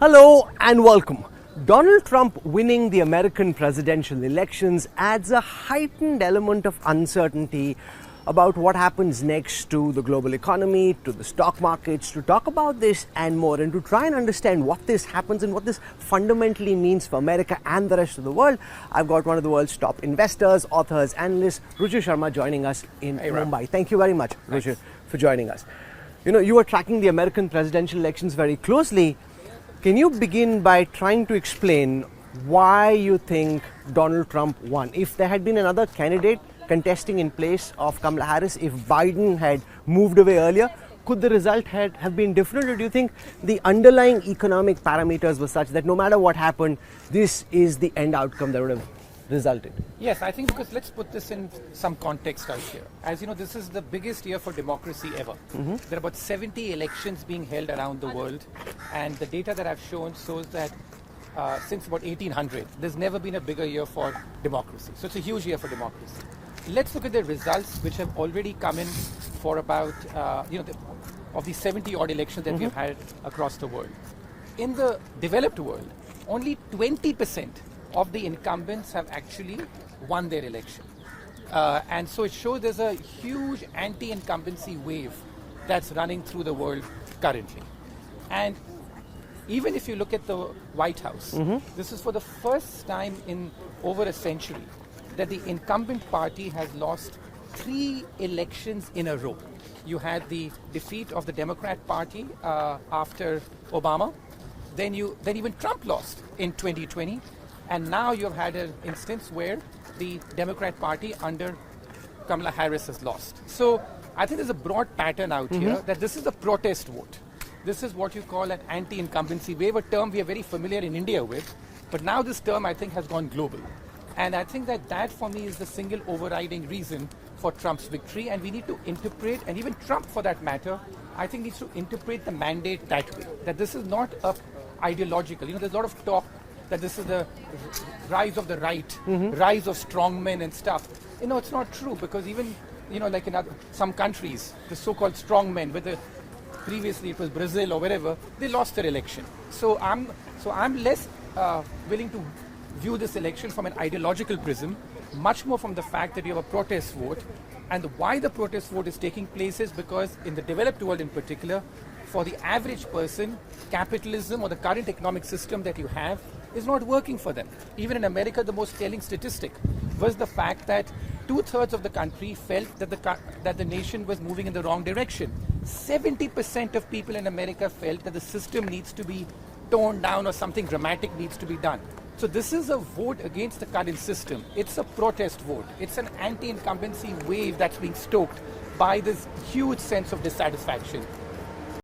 Hello and welcome. Donald Trump winning the American presidential elections adds a heightened element of uncertainty about what happens next to the global economy, to the stock markets. To talk about this and more, and to try and understand what this happens and what this fundamentally means for America and the rest of the world, I've got one of the world's top investors, authors, analysts, Ruchir Sharma, joining us in Mumbai. Thank you very much, Ruchir, for joining us. You know, you are tracking the American presidential elections very closely. Can you begin by trying to explain why you think Donald Trump won? If there had been another candidate contesting in place of Kamala Harris, if Biden had moved away earlier, could the result have been different? Or do you think the underlying economic parameters were such that no matter what happened, this is the end outcome that would have resulted? Yes, I think because let's put this in some context out here. As you know, this is the biggest year for democracy ever. There are about 70 elections being held around the world, and the data that I've shown shows that since about 1800, there's never been a bigger year for democracy. So it's a huge year for democracy. Let's look at the results which have already come in for about, of the 70 odd elections that we've had across the world. In the developed world, only 20% of the incumbents have actually won their election. And so it shows there's a huge anti-incumbency wave that's running through the world currently. And even if you look at the White House, this is for the first time in over a century that the incumbent party has lost 3 elections in a row. You had the defeat of the Democrat Party after Obama, then even Trump lost in 2020, and now you've had an instance where the Democrat Party under Kamala Harris has lost. So I think there's a broad pattern out here that this is a protest vote. This is what you call an anti-incumbency wave, a term we are very familiar in India with, but now this term I think has gone global. And I think that for me is the single overriding reason for Trump's victory, and we need to interpret, and even Trump for that matter, I think needs to interpret the mandate that way, that this is not ideological. You know, there's a lot of talk that this is the rise of the right, rise of strongmen and stuff. You know, it's not true, because even, like in some countries, the so-called strongmen, whether previously it was Brazil or wherever, they lost their election. So I'm less willing to view this election from an ideological prism, much more from the fact that you have a protest vote. And why the protest vote is taking place is because in the developed world in particular, for the average person, capitalism or the current economic system that you have is not working for them. Even in America, the most telling statistic was the fact that 2/3 of the country felt that the nation was moving in the wrong direction. 70% of people in America felt that the system needs to be toned down or something dramatic needs to be done. So this is a vote against the current system. It's a protest vote. It's an anti-incumbency wave that's being stoked by this huge sense of dissatisfaction.